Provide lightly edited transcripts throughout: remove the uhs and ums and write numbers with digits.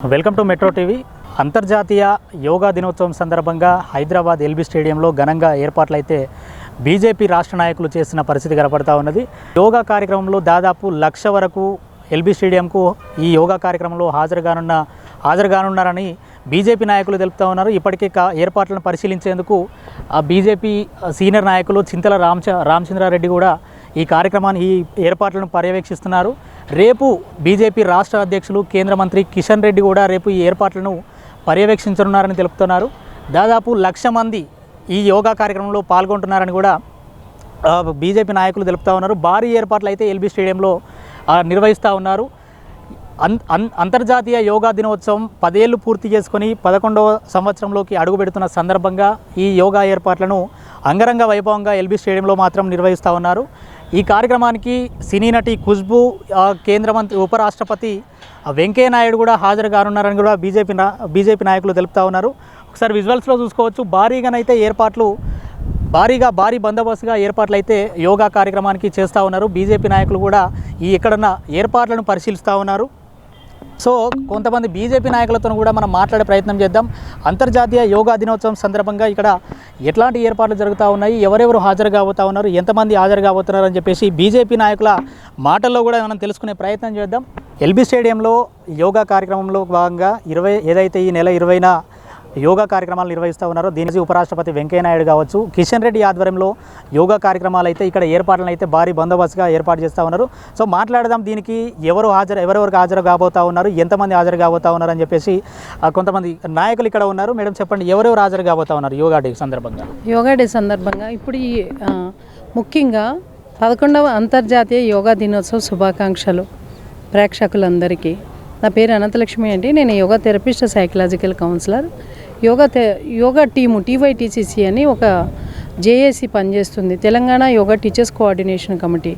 Welcome to metro TV. అంతర్జాతీయ యోగా దినోత్సవం సందర్భంగా హైదరాబాద్ ఎల్బీ స్టేడియంలో ఘనంగా ఏర్పాట్లయితే బీజేపీ రాష్ట్ర నాయకులు చేసిన పరిస్థితి కనపడతా ఉన్నది. యోగా కార్యక్రమంలో దాదాపు 1,00,000 వరకు ఎల్బీ స్టేడియంకు ఈ యోగా కార్యక్రమంలో హాజరుగానున్నారని బీజేపీ నాయకులు తెలుపుతూ ఉన్నారు. ఇప్పటికే ఏర్పాట్లను పరిశీలించేందుకు ఆ బీజేపీ సీనియర్ నాయకులు చింతల రామచంద్రారెడ్డి కూడా ఈ కార్యక్రమాన్ని ఈ ఏర్పాట్లను పర్యవేక్షిస్తున్నారు. రేపు బీజేపీ రాష్ట్ర అధ్యక్షులు కేంద్ర మంత్రి కిషన్ రెడ్డి కూడా రేపు ఈ ఏర్పాట్లను పర్యవేక్షించనున్నారని తెలుపుతున్నారు. దాదాపు 1,00,000 మంది ఈ యోగా కార్యక్రమంలో పాల్గొంటున్నారని కూడా బీజేపీ నాయకులు తెలుపుతూ ఉన్నారు. భారీ ఏర్పాట్లు అయితే ఎల్బీ స్టేడియంలో నిర్వహిస్తూ ఉన్నారు. అంతర్జాతీయ యోగా దినోత్సవం 10 ఏళ్లు పూర్తి చేసుకొని 11వ సంవత్సరంలోకి అడుగుపెడుతున్న సందర్భంగా ఈ యోగా ఏర్పాట్లను అంగరంగ వైభవంగా ఎల్బీ స్టేడియంలో మాత్రం నిర్వహిస్తూ ఉన్నారు. ఈ కార్యక్రమానికి సినీ నటి ఖుష్బూ, కేంద్ర మంత్రి ఉపరాష్ట్రపతి వెంకయ్య నాయుడు కూడా హాజరుగానున్నారని కూడా బీజేపీ నాయకులు తెలుపుతూ ఉన్నారు. ఒకసారి విజువల్స్లో చూసుకోవచ్చు. భారీ బందోబస్తుగా ఏర్పాట్లు అయితే యోగా కార్యక్రమానికి చేస్తూ ఉన్నారు. బీజేపీ నాయకులు కూడా ఈ ఎక్కడన్నా ఏర్పాట్లను పరిశీలిస్తూ ఉన్నారు. సో కొంతమంది బీజేపీ నాయకులతో కూడా మనం మాట్లాడే ప్రయత్నం చేద్దాం. అంతర్జాతీయ యోగా దినోత్సవం సందర్భంగా ఇక్కడ ఎట్లాంటి ఏర్పాట్లు జరుగుతూ ఉన్నాయి, ఎవరెవరు హాజరు కాబోతా ఉన్నారు, ఎంతమంది హాజరు కాబోతున్నారు అని చెప్పేసి బీజేపీ నాయకుల మాటల్లో కూడా మనం తెలుసుకునే ప్రయత్నం చేద్దాం. ఎల్బీ స్టేడియంలో యోగా కార్యక్రమంలో భాగంగా ఏదైతే ఈ నెల 20న యోగా కార్యక్రమాలు నిర్వహిస్తూ ఉన్నారో దీనికి ఉపరాష్ట్రపతి వెంకయ్య నాయుడు కావచ్చు, కిషన్ రెడ్డి ఆధ్వర్యంలో యోగా కార్యక్రమాలు అయితే ఇక్కడ ఏర్పాట్లను అయితే భారీ బందోబస్తుగా ఏర్పాటు చేస్తూ ఉన్నారు. సో మాట్లాడదాం, దీనికి ఎవరెవరికి హాజరు కాబోతా ఉన్నారు, ఎంతమంది హాజరు కాబోతా ఉన్నారు అని చెప్పేసి కొంతమంది నాయకులు ఇక్కడ ఉన్నారు. మేడం చెప్పండి, ఎవరెవరు హాజరు కాబోతా ఉన్నారు యోగా డే సందర్భంగా? ఇప్పుడు ఈ ముఖ్యంగా 11వ అంతర్జాతీయ యోగా దినోత్సవ శుభాకాంక్షలు ప్రేక్షకులందరికీ. నా పేరు అనంతలక్ష్మి అండి. నేను yoga therapist, psychological counsellor. Yoga team TYTCC అని ఒక జేఏసీ పనిచేస్తుంది, Telangana yoga teachers coordination committee.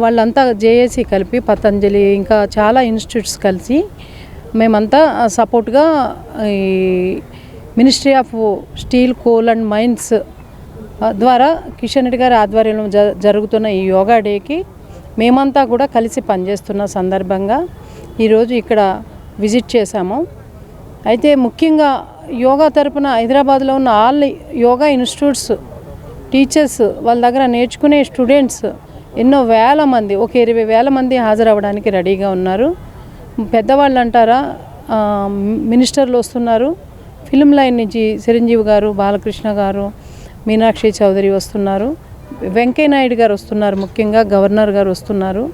వాళ్ళంతా జేఏసీ కలిపి పతంజలి ఇంకా చాలా ఇన్స్టిట్యూట్స్ కలిసి మేమంతా సపోర్ట్గా ఈ ministry of steel, coal and mines ద్వారా కిషన్ రెడ్డి గారి ఆధ్వర్యంలో జరుగుతున్న ఈ యోగా డేకి మేమంతా కూడా కలిసి పనిచేస్తున్న సందర్భంగా ఈరోజు ఇక్కడ విజిట్ చేశాము. అయితే ముఖ్యంగా యోగా తరపున హైదరాబాద్లో ఉన్న ఆల్ యోగా ఇన్స్టిట్యూట్స్ టీచర్స్, వాళ్ళ దగ్గర నేర్చుకునే స్టూడెంట్స్ ఎన్నో వేల మంది, ఒక 20,000 మంది హాజరవ్వడానికి రెడీగా ఉన్నారు. పెద్దవాళ్ళు అంటారా, మినిస్టర్లు వస్తున్నారు, ఫిల్మ్ లైన్ నుంచి చిరంజీవి గారు, బాలకృష్ణ గారు, మీనాక్షి చౌదరి వస్తున్నారు, వెంకయ్య నాయుడు గారు వస్తున్నారు, ముఖ్యంగా గవర్నర్ గారు వస్తున్నారు.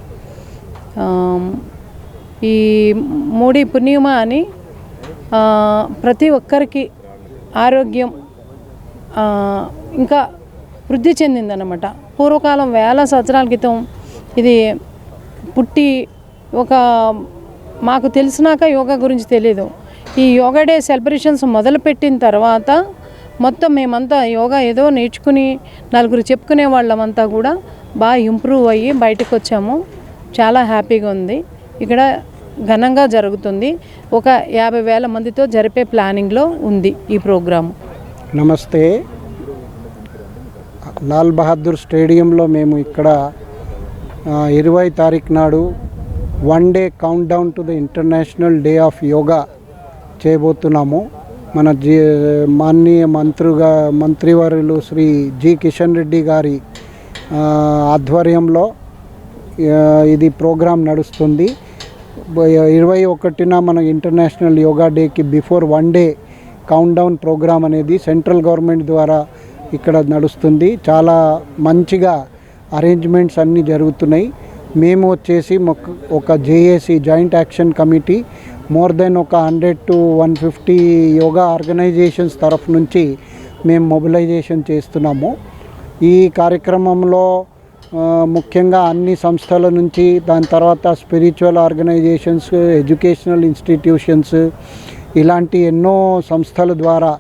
ఈ మోడీ పుణ్యమా అని ప్రతి ఒక్కరికి ఆరోగ్యం ఇంకా వృద్ధి చెందిందన్నమాట. పూర్వకాలం వేల సంవత్సరాల క్రితం ఇది పుట్టి మాకు తెలిసినాక యోగా గురించి తెలియదు. ఈ యోగా డే సెలబ్రేషన్స్ మొదలుపెట్టిన తర్వాత మొత్తం మేమంతా యోగా ఏదో నేర్చుకుని నలుగురు చెప్పుకునే వాళ్ళమంతా కూడా బాగా ఇంప్రూవ్ అయ్యి బయటకు వచ్చాము. చాలా హ్యాపీగా ఉంది. ఇక్కడ ఘనంగా జరుగుతుంది. ఒక 50,000 మందితో జరిపే ప్లానింగ్లో ఉంది ఈ ప్రోగ్రాము. నమస్తే. లాల్ బహదూర్ స్టేడియంలో మేము ఇక్కడ 20 తారీఖు నాడు 1 day count down to the international day of yoga చేయబోతున్నాము. మన మాననీయ మంత్రివర్యులు శ్రీ జి కిషన్ రెడ్డి గారి ఆధ్వర్యంలో ఇది ప్రోగ్రాం నడుస్తుంది. 21న మన ఇంటర్నేషనల్ యోగా డేకి before 1 day count down programme అనేది సెంట్రల్ గవర్నమెంట్ ద్వారా ఇక్కడ నడుస్తుంది. చాలా మంచిగా అరేంజ్మెంట్స్ అన్నీ జరుగుతున్నాయి. మేము వచ్చేసి ఒక JAC joint action committee more than ఒక 100 to 150 యోగా ఆర్గనైజేషన్స్ తరఫు నుంచి మేము మొబిలైజేషన్ చేస్తున్నాము. ఈ కార్యక్రమంలో ముఖ్యంగా అన్ని సంస్థల నుంచి, దాని తర్వాత స్పిరిచువల్ ఆర్గనైజేషన్స్, ఎడ్యుకేషనల్ ఇన్స్టిట్యూషన్స్, ఇలాంటి ఎన్నో సంస్థల ద్వారా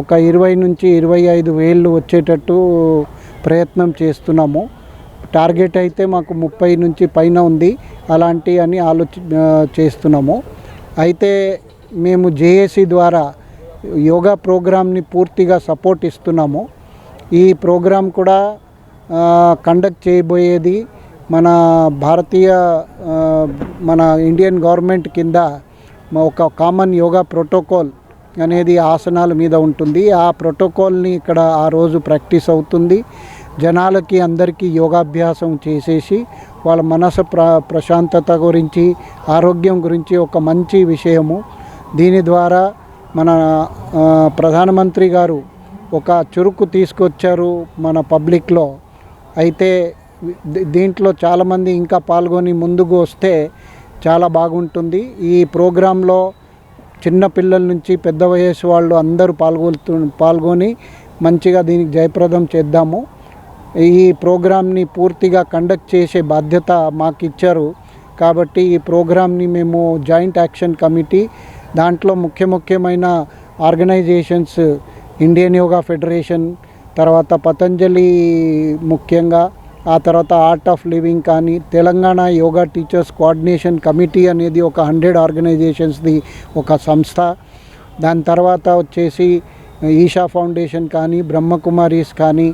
ఒక 20 నుంచి 25,000 వచ్చేటట్టు ప్రయత్నం చేస్తున్నాము. టార్గెట్ అయితే మాకు 30 నుంచి పైన ఉంది. అలాంటి అని చేస్తున్నాము. అయితే మేము జేఏసీ ద్వారా యోగా ప్రోగ్రామ్ని పూర్తిగా సపోర్ట్ ఇస్తున్నాము. ఈ ప్రోగ్రాం కూడా కండక్ట్ చేయబోయేది మన ఇండియన్ గవర్నమెంట్ కింద ఒక కామన్ యోగా ప్రోటోకాల్ అనేది ఆసనాల మీద ఉంటుంది. ఆ ప్రోటోకాల్ని ఇక్కడ ఆ రోజు ప్రాక్టీస్ అవుతుంది. జనాలకి అందరికీ యోగాభ్యాసం చేసేసి వాళ్ళ మనసు ప్రశాంతత గురించి, ఆరోగ్యం గురించి ఒక మంచి విషయము. దీని ద్వారా మన ప్రధానమంత్రి గారు ఒక చురుకు తీసుకొచ్చారు మన పబ్లిక్లో. అయితే దీంట్లో చాలామంది ఇంకా పాల్గొని ముందుకు వస్తే చాలా బాగుంటుంది. ఈ ప్రోగ్రాంలో చిన్న పిల్లల నుంచి పెద్ద వయసు వాళ్ళు అందరూ పాల్గొని మంచిగా దీనికి జయప్రదం చేద్దాము. ఈ ప్రోగ్రామ్ని పూర్తిగా కండక్ట్ చేసే బాధ్యత మాకు ఇచ్చారు. కాబట్టి ఈ ప్రోగ్రామ్ని మేము జాయింట్ యాక్షన్ కమిటీ, దాంట్లో ముఖ్యమైన ఆర్గనైజేషన్స్ ఇండియన్ యోగా ఫెడరేషన్, తర్వాత పతంజలి ముఖ్యంగా, ఆ తర్వాత ఆర్ట్ ఆఫ్ లివింగ్ కానీ, Telangana yoga teachers coordination committee అనేది ఒక 100 ఆర్గనైజేషన్స్ది ఒక సంస్థ. దాని తర్వాత వచ్చేసి ఈషా ఫౌండేషన్ కానీ, బ్రహ్మకుమారీస్ కానీ,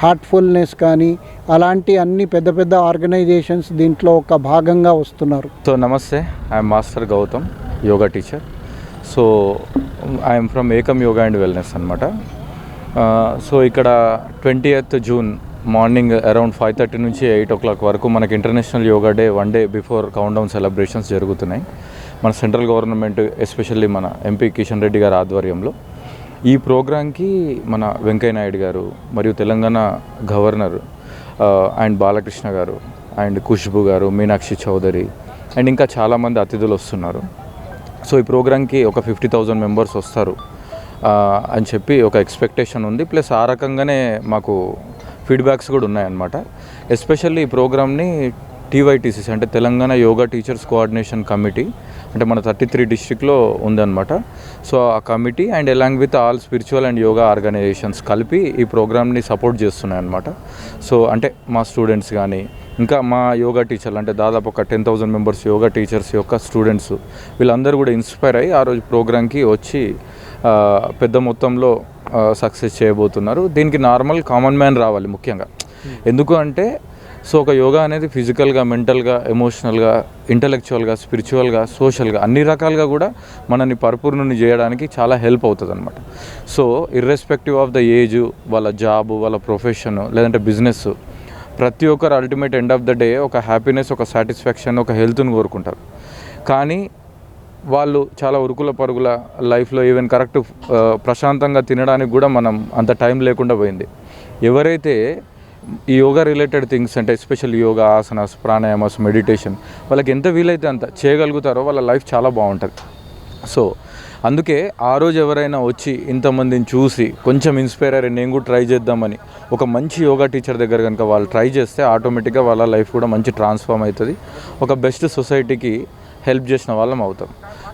హార్ట్ఫుల్నెస్ కానీ, అలాంటి అన్ని పెద్ద ఆర్గనైజేషన్స్ దీంట్లో ఒక భాగంగా వస్తున్నారు. సో నమస్తే, I'm master Gautam, yoga teacher. So I'm from Ekam yoga and wellness అనమాట. సో ఇక్కడ 20th జూన్ మార్నింగ్ అరౌండ్ 5:30 నుంచి 8 o'clock వరకు మనకి international Yoga day 1 day before count down celebrations జరుగుతున్నాయి. మన సెంట్రల్ గవర్నమెంట్ ఎస్పెషల్లీ మన ఎంపీ కిషన్ రెడ్డి గారి ఆధ్వర్యంలో ఈ ప్రోగ్రాంకి మన వెంకయ్య నాయుడు గారు మరియు తెలంగాణ గవర్నర్ అండ్ బాలకృష్ణ గారు అండ్ ఖుష్బు గారు, మీనాక్షి చౌదరి అండ్ ఇంకా చాలామంది అతిథులు వస్తున్నారు. సో ఈ ప్రోగ్రాంకి ఒక 50,000 మెంబర్స్ వస్తారు అని చెప్పి ఒక ఎక్స్పెక్టేషన్ ఉంది. ప్లస్ ఆ రకంగానే మాకు ఫీడ్బ్యాక్స్ కూడా ఉన్నాయన్నమాట. ఎస్పెషల్లీ ఈ ప్రోగ్రామ్ని టీవైటీసీసీ అంటే Telangana yoga teachers coordination committee అంటే మన 33 డిస్ట్రిక్ట్లో ఉందన్నమాట. సో ఆ committee and along with all spiritual and yoga organisations కలిపి ఈ ప్రోగ్రామ్ని సపోర్ట్ చేస్తున్నాయి అన్నమాట. సో అంటే మా స్టూడెంట్స్ కానీ ఇంకా మా యోగా టీచర్లు అంటే దాదాపు ఒక 10,000 మెంబర్స్ యోగా టీచర్స్ యొక్క స్టూడెంట్స్ వీళ్ళందరూ కూడా ఇన్స్పైర్ అయ్యి ఆ రోజు ప్రోగ్రామ్కి వచ్చి పెద్ద మొత్తంలో సక్సెస్ చేయబోతున్నారు. దీనికి నార్మల్ కామన్ మ్యాన్ రావాలి ముఖ్యంగా. ఎందుకు అంటే సో ఒక యోగా అనేది ఫిజికల్గా, మెంటల్గా, ఎమోషనల్గా, ఇంటలెక్చువల్గా, స్పిరిచువల్గా, సోషల్గా అన్ని రకాలుగా కూడా మనని పరిపూర్ణుని చేయడానికి చాలా హెల్ప్ అవుతుంది అనమాట. So irrespective of the age, వాళ్ళ జాబు, వాళ్ళ ప్రొఫెషన్ లేదంటే బిజినెస్, ప్రతి ఒక్కరు ultimate end of the day ఒక హ్యాపీనెస్, ఒక సాటిస్ఫాక్షన్, ఒక హెల్త్ని కోరుకుంటారు. కానీ వాళ్ళు చాలా ఉరుకుల పరుగుల లైఫ్లో ఈవెన్ కరెక్ట్ ప్రశాంతంగా తినడానికి కూడా మనం అంత టైం లేకుండా పోయింది. ఎవరైతే ఈ యోగా రిలేటెడ్ థింగ్స్ అంటే ఎస్పెషల్ యోగా, ఆసనాస్, ప్రాణాయామాస్, మెడిటేషన్ వాళ్ళకి ఎంత వీలైతే అంత చేయగలుగుతారో వాళ్ళ లైఫ్ చాలా బాగుంటుంది. సో అందుకే ఆ రోజు ఎవరైనా వచ్చి ఇంతమందిని చూసి కొంచెం ఇన్స్పైర్ అయ్యి నేను కూడా ట్రై చేద్దామని ఒక మంచి యోగా టీచర్ దగ్గర కనుక వాళ్ళు ట్రై చేస్తే ఆటోమేటిక్గా వాళ్ళ లైఫ్ కూడా మంచి ట్రాన్స్ఫార్మ్ అవుతుంది. ఒక బెస్ట్ సొసైటీకి హెల్ప్ చేసిన వాళ్ళం అవుతాం.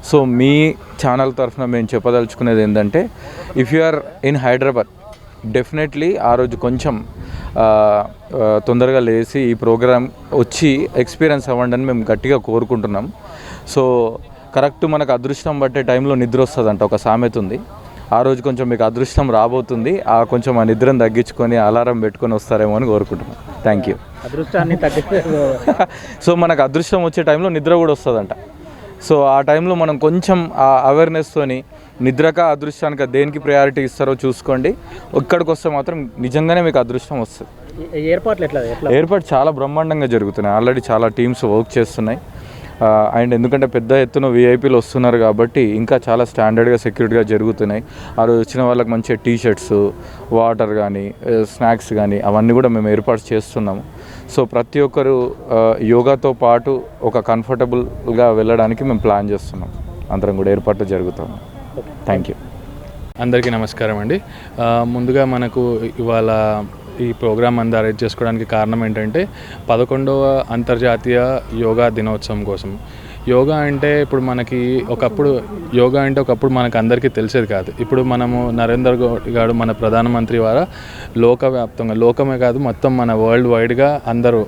సో మీ ఛానల్ తరఫున మేము చెప్పదలుచుకునేది ఏంటంటే if you are in Hyderabad definitely ఆ రోజు కొంచెం తొందరగా లేచి ఈ ప్రోగ్రామ్ వచ్చి ఎక్స్పీరియన్స్ అవ్వండి అని మేము గట్టిగా కోరుకుంటున్నాం. సో కరెక్ట్ మనకు అదృష్టం పట్టే టైంలో నిద్ర వస్తుందంట ఒక సామెత ఉంది. ఆ రోజు కొంచెం మీకు అదృష్టం రాబోతుంది. కొంచెం ఆ నిద్రను తగ్గించుకొని అలారం పెట్టుకొని వస్తారేమో అని కోరుకుంటున్నాం. Thank you. అదృష్టాన్ని సో మనకు అదృష్టం వచ్చే టైంలో నిద్ర కూడా వస్తుందంట. సో ఆ టైంలో మనం కొంచెం ఆ అవేర్నెస్తోని నిద్రక అదృష్టానికి దేనికి ప్రయారిటీ ఇస్తారో చూసుకోండి. ఇక్కడికి వస్తే మాత్రం నిజంగానే మీకు అదృష్టం వస్తుంది. ఏర్పాటు చాలా బ్రహ్మాండంగా జరుగుతున్నాయి. ఆల్రెడీ చాలా టీమ్స్ వర్క్ చేస్తున్నాయి. అండ్ ఎందుకంటే పెద్ద ఎత్తున విఐపీలు వస్తున్నారు కాబట్టి ఇంకా చాలా స్టాండర్డ్గా, సెక్యూరిటీగా జరుగుతున్నాయి. ఆ రోజు వచ్చిన వాళ్ళకి మంచిగా టీషర్ట్స్, వాటర్ కానీ, స్నాక్స్ కానీ అవన్నీ కూడా మేము ఏర్పాటు చేస్తున్నాము. సో ప్రతి ఒక్కరు యోగాతో పాటు ఒక కంఫర్టబుల్గా వెళ్ళడానికి మేము ప్లాన్ చేస్తున్నాం. అందరం కూడా ఏర్పాట్లు జరుగుతాం. Thank you. అందరికీ నమస్కారం అండి. ముందుగా మనకు ఇవాళ ఈ ప్రోగ్రామ్ అంతా అరేంజ్ చేసుకోవడానికి కారణం ఏంటంటే 11వ అంతర్జాతీయ యోగా దినోత్సవం కోసం. యోగా అంటే ఇప్పుడు మనకి ఒకప్పుడు మనకు అందరికీ తెలిసేది కాదు. ఇప్పుడు మనము నరేంద్ర మోడీ గారు మన ప్రధానమంత్రి ద్వారా లోకవ్యాప్తంగా, లోకమే కాదు మొత్తం మన వరల్డ్ వైడ్గా అందరూ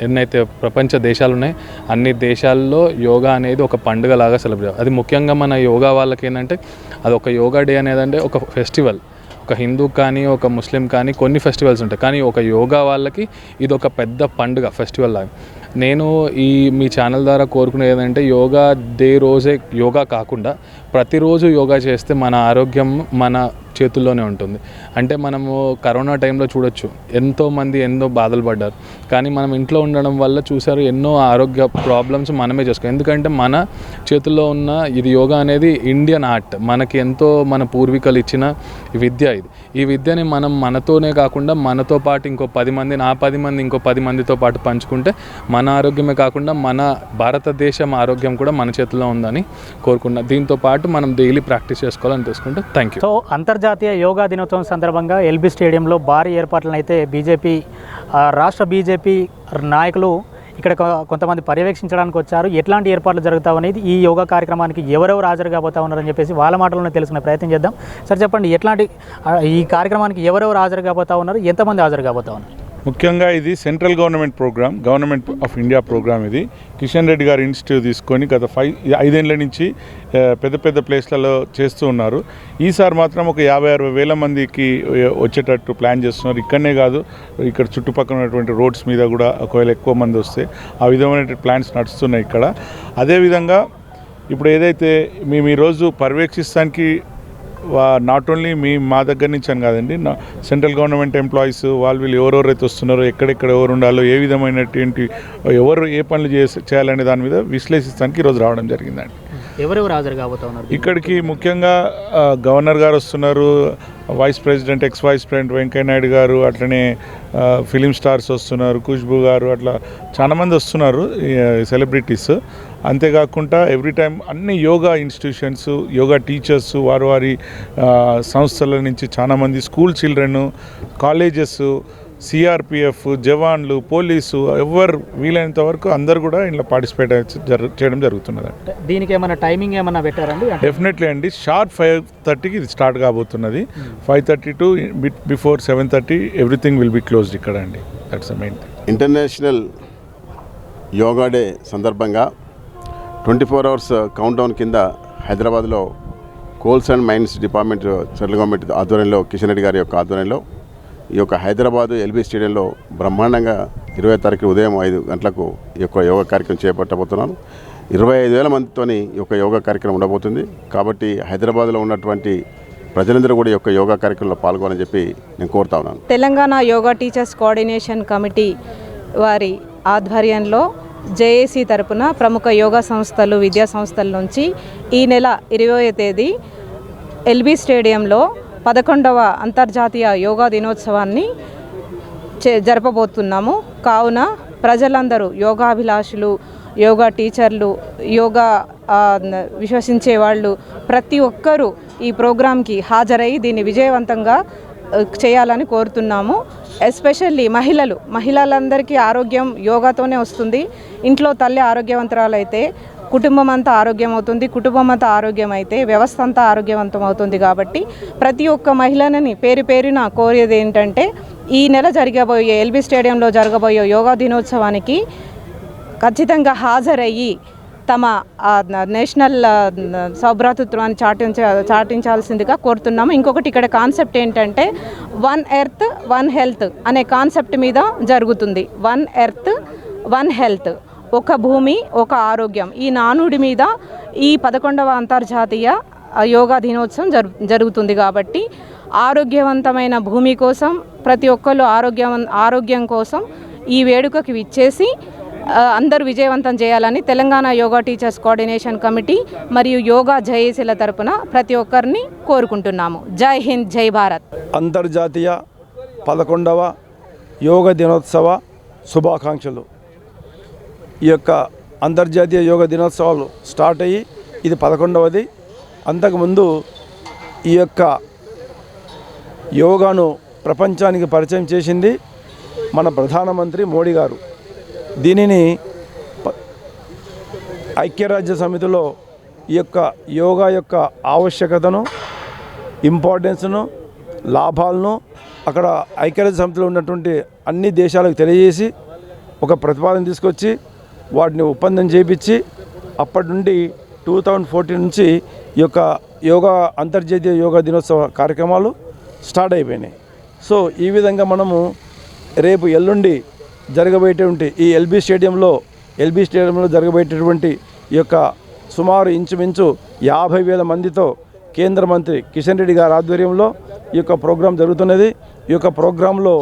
ఎన్నైతే ప్రపంచ దేశాలు ఉన్నాయి అన్ని దేశాల్లో యోగా అనేది ఒక పండుగలాగా సెలబ్రేట్. అది ముఖ్యంగా మన యోగా వాళ్ళకి ఏంటంటే అది ఒక యోగా డే అనేది ఒక ఫెస్టివల్. ఒక హిందూ కానీ ఒక ముస్లిం కానీ కొన్ని ఫెస్టివల్స్ ఉంటాయి, కానీ ఒక యోగా వాళ్ళకి ఇది ఒక పెద్ద పండుగ ఫెస్టివల్ లాగా. నేను మీ ఛానల్ ద్వారా కోరుకునేది ఏంటంటే యోగా డే రోజే యోగా కాకుండా ప్రతిరోజు యోగా చేస్తే మన ఆరోగ్యం మన చేతుల్లోనే ఉంటుంది. అంటే మనము కరోనా టైంలో చూడొచ్చు, ఎంతోమంది ఎన్నో బాధలు పడ్డారు, కానీ మనం ఇంట్లో ఉండడం వల్ల చూసారు ఎన్నో ఆరోగ్య ప్రాబ్లమ్స్ మనమే చేసుకో. ఎందుకంటే మన చేతుల్లో ఉన్న ఇది యోగా అనేది ఇండియన్ ఆర్ట్, మనకి ఎంతో మన పూర్వీకులు ఇచ్చిన విద్య ఇది. ఈ విద్యని మనం మనతోనే కాకుండా మనతో పాటు ఇంకో 10 మంది, నా 10 మంది ఇంకో 10 మందితో పాటు పంచుకుంటే మన ఆరోగ్యమే కాకుండా మన భారతదేశం ఆరోగ్యం కూడా మన చేతుల్లో ఉందని కోరుకున్నా. దీంతో పాటు మనం డైలీ ప్రాక్టీస్ చేసుకోవాలని తెలుసుకుంటే థ్యాంక్ యూ. సో అంతర్జాతీయ యోగా దినోత్సవం సందర్భంగా ఎల్బీ స్టేడియంలో భారీ ఏర్పాట్లను అయితే రాష్ట్ర బీజేపీ నాయకులు ఇక్కడ కొంతమంది పర్యవేక్షించడానికి వచ్చారు. ఎట్లాంటి ఏర్పాట్లు జరుగుతావు అనేది, ఈ యోగా కార్యక్రమానికి ఎవరెవరు హాజరు కాబోతా ఉన్నారని చెప్పేసి వాళ్ళ మాటలను తెలుసుకునే ప్రయత్నం చేద్దాం. సార్ చెప్పండి, ఎట్లాంటి ఈ కార్యక్రమానికి ఎవరెవరు హాజరు కాబోతా ఉన్నారు, ఎంతమంది హాజరు కాబోతా ఉన్నారు? ముఖ్యంగా ఇది central government programme, government of India programme. ఇది కిషన్ రెడ్డి గారు ఇన్స్టిట్యూట్ తీసుకొని గత 5 నుంచి పెద్ద పెద్ద ప్లేస్లలో చేస్తూ ఉన్నారు. ఈసారి మాత్రం ఒక 50-60 వేల మందికి వచ్చేటట్టు ప్లాన్ చేస్తున్నారు. ఇక్కడనే కాదు, ఇక్కడ చుట్టుపక్కల ఉన్నటువంటి రోడ్స్ మీద కూడా ఒకవేళ ఎక్కువ మంది వస్తే ఆ విధమైన ప్లాన్స్ నడుస్తున్నాయి ఇక్కడ. అదేవిధంగా ఇప్పుడు ఏదైతే మేము ఈరోజు పర్యవేక్షిస్తానికి నాట్ ఓన్లీ మా దగ్గర నుంచి అని కాదండి, సెంట్రల్ గవర్నమెంట్ ఎంప్లాయీస్ వీళ్ళు ఎవరెవరైతే వస్తున్నారో, ఎక్కడెక్కడ ఎవరు ఉండాలో, ఏ విధమైనటువంటి ఎవరు ఏ పనులు చేయాలనే దాని మీద విశ్లేషిస్తానికి ఈరోజు రావడం జరిగిందండి. ఎవరెవరు హాజరు కాబోతా ఉన్నారు ఇక్కడికి? ముఖ్యంగా గవర్నర్ గారు వస్తున్నారు, vice president, ex vice president Venkaiah Naidu గారు, అట్లనే ఫిలిం స్టార్స్ వస్తున్నారు, ఖుష్బూ గారు, అట్లా చాలామంది వస్తున్నారు సెలబ్రిటీస్. అంతేకాకుండా ఎవ్రీ టైం అన్ని యోగా ఇన్స్టిట్యూషన్స్, యోగా టీచర్స్, వారి సంస్థల నుంచి చాలామంది, స్కూల్ చిల్డ్రన్, కాలేజెస్, సిఆర్పిఎఫ్, జవాన్లు, పోలీసు, ఎవరు వీలైనంత వరకు అందరు కూడా ఇంట్లో పార్టిసిపేట్ చేయడం జరుగుతున్నది. దీనికి ఏమైనా టైమింగ్ ఏమైనా పెట్టారండి? డెఫినెట్లీ అండి, షార్ప్ 5:30కి ఇది స్టార్ట్ కాబోతున్నది. 5:30 to before 7:30 everything will be closed ఇక్కడ అండి. That's the main thing. International Yoga Day సందర్భంగా 24 అవర్స్ కౌంట్ డౌన్ కింద హైదరాబాద్లో coals and mines department central government ఆధ్వర్యంలో, కిషన్ రెడ్డి గారి యొక్క ఆధ్వర్యంలో ఈ యొక్క హైదరాబాదు ఎల్బీ స్టేడియంలో బ్రహ్మాండంగా 20వ తారీఖు ఉదయం 5 గంటలకు ఈ యొక్క యోగా కార్యక్రమం చేపట్టబోతున్నాను. 25,000 మందితోని ఈ యొక్క యోగా కార్యక్రమం ఉండబోతుంది. కాబట్టి హైదరాబాద్లో ఉన్నటువంటి ప్రజలందరూ కూడా ఈ యొక్క యోగా కార్యక్రమంలో పాల్గొనాలని చెప్పి నేను కోరుతా ఉన్నాను. Telangana yoga teachers coordination committee వారి ఆధ్వర్యంలో జేఏసీ తరపున ప్రముఖ యోగా సంస్థలు, విద్యా సంస్థల నుంచి ఈ నెల 20వ తేదీ ఎల్బీ స్టేడియంలో 11వ అంతర్జాతీయ యోగా దినోత్సవాన్ని జరపబోతున్నాము. కావున ప్రజలందరూ, యోగాభిలాషులు, యోగా టీచర్లు, యోగా విశ్వసించే వాళ్ళు ప్రతి ఒక్కరూ ఈ ప్రోగ్రాంకి హాజరై దీన్ని విజయవంతంగా చేయాలని కోరుతున్నాము. ఎస్పెషల్లీ మహిళలందరికీ ఆరోగ్యం యోగాతోనే వస్తుంది. ఇంట్లో తల్లి ఆరోగ్యవంతురాలైతే కుటుంబం అంతా ఆరోగ్యం అవుతుంది, కుటుంబం అంతా ఆరోగ్యం అయితే వ్యవస్థ అంతా ఆరోగ్యవంతం అవుతుంది. కాబట్టి ప్రతి ఒక్క మహిళని పేరున కోరేది ఏంటంటే, ఈ నెల జరగబోయే ఎల్బీ స్టేడియంలో జరగబోయే యోగా దినోత్సవానికి ఖచ్చితంగా హాజరయ్యి తమ నేషనల్ సౌభ్రాతృత్వాన్ని చాటించాల్సిందిగా కోరుతున్నాము. ఇంకొకటి ఇక్కడ కాన్సెప్ట్ ఏంటంటే, 1 ఎర్త్ 1 హెల్త్ అనే కాన్సెప్ట్ మీద జరుగుతుంది. 1 ఎర్త్ 1 హెల్త్, ఒక భూమి ఒక ఆరోగ్యం, ఈ నానుడి మీద ఈ 11వ అంతర్జాతీయ యోగా దినోత్సవం జరుగుతుంది. కాబట్టి ఆరోగ్యవంతమైన భూమి కోసం, ప్రతి ఒక్కళ్ళు ఆరోగ్యం కోసం ఈ వేడుకకి విచ్చేసి అందరూ విజయవంతం చేయాలని Telangana yoga teachers coordination committee మరియు యోగా జేఏసీల తరపున ప్రతి ఒక్కరిని కోరుకుంటున్నాము. జై హింద్, జై భారత్. అంతర్జాతీయ 11వ యోగా దినోత్సవ శుభాకాంక్షలు. ఈ యొక్క అంతర్జాతీయ యోగా దినోత్సవాలు స్టార్ట్ అయ్యి ఇది 11వది. అంతకుముందు ఈ యొక్క యోగాను ప్రపంచానికి పరిచయం చేసింది మన ప్రధానమంత్రి మోడీ గారు. దీనిని ఐక్యరాజ్య సమితిలో ఈ యొక్క యోగా యొక్క ఆవశ్యకతను, ఇంపార్టెన్స్ను, లాభాలను అక్కడ ఐక్యరాజ్య సమితిలో ఉన్నటువంటి అన్ని దేశాలకు తెలియజేసి ఒక ప్రతిపాదన తీసుకొచ్చి వాటిని ఒప్పందం చేయించి అప్పటి నుండి 2014 నుంచి ఈ యొక్క అంతర్జాతీయ యోగా దినోత్సవ కార్యక్రమాలు స్టార్ట్ అయిపోయినాయి. సో ఈ విధంగా మనము రేపు ఎల్లుండి జరగబోయేటువంటి ఈ ఎల్బీ స్టేడియంలో జరగబోయేటటువంటి ఈ యొక్క సుమారు ఇంచుమించు 50,000 మందితో కేంద్ర మంత్రి కిషన్ రెడ్డి గారి ఆధ్వర్యంలో ఈ యొక్క ప్రోగ్రాం జరుగుతున్నది. ఈ యొక్క ప్రోగ్రాంలో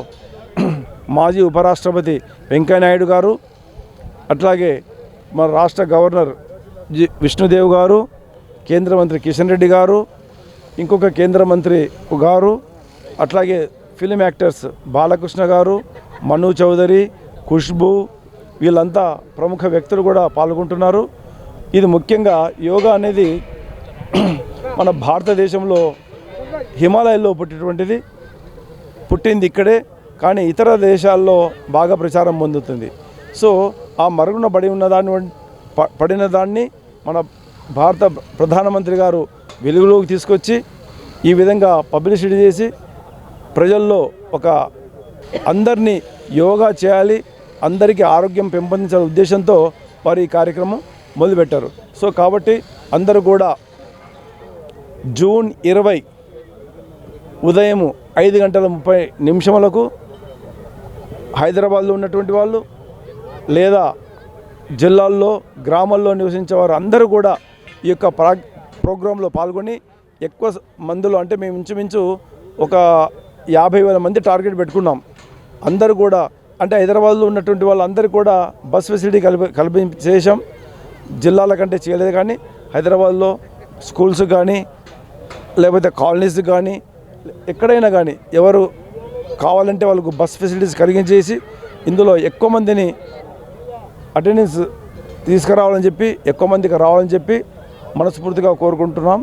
మాజీ ఉపరాష్ట్రపతి వెంకయ్యనాయుడు గారు, అట్లాగే మన రాష్ట్ర గవర్నర్ విష్ణుదేవ్ గారు, కేంద్ర మంత్రి కిషన్ రెడ్డి గారు, ఇంకొక కేంద్ర మంత్రి గారు, అట్లాగే ఫిలిం యాక్టర్స్ బాలకృష్ణ గారు, మను చౌదరి, ఖుష్బూ, వీళ్ళంతా ప్రముఖ వ్యక్తులు కూడా పాల్గొంటున్నారు. ఇది ముఖ్యంగా యోగా అనేది మన భారతదేశంలో హిమాలయాల్లో పుట్టింది ఇక్కడే, కానీ ఇతర దేశాల్లో బాగా ప్రచారం పొందుతుంది. సో ఆ మరుగున పడిన దాన్ని మన భారత ప్రధానమంత్రి గారు వెలుగులోకి తీసుకొచ్చి ఈ విధంగా పబ్లిసిటీ చేసి ప్రజల్లో ఒక అందరినీ యోగా చేయాలి, అందరికీ ఆరోగ్యం పెంపొందించాలనే ఉద్దేశంతో వారు ఈ కార్యక్రమం మొదలుపెట్టారు. సో కాబట్టి అందరూ కూడా జూన్ 20 ఉదయం 5:30 హైదరాబాద్లో ఉన్నటువంటి వాళ్ళు లేదా జిల్లాల్లో గ్రామాల్లో నివసించే వారు అందరూ కూడా ఈ యొక్క ప్రోగ్రాంలో పాల్గొని ఎక్కువ మందిలో, అంటే మేము ఇంచుమించు ఒక 50,000 మంది టార్గెట్ పెట్టుకున్నాం. అందరూ కూడా అంటే హైదరాబాద్లో ఉన్నటువంటి వాళ్ళందరూ కూడా బస్ ఫెసిలిటీ కల్పించేసాం. జిల్లాల కంటే చేయలేదు, కానీ హైదరాబాద్లో స్కూల్స్ కానీ లేకపోతే కాలనీస్ కానీ ఎక్కడైనా కానీ ఎవరు కావాలంటే వాళ్ళకు బస్ ఫెసిలిటీస్ కలిగించేసి ఇందులో ఎక్కువ మందిని అటెండెన్స్ తీసుకురావాలని చెప్పి, ఎక్కువ మందికి రావాలని చెప్పి మనస్ఫూర్తిగా కోరుకుంటున్నాం.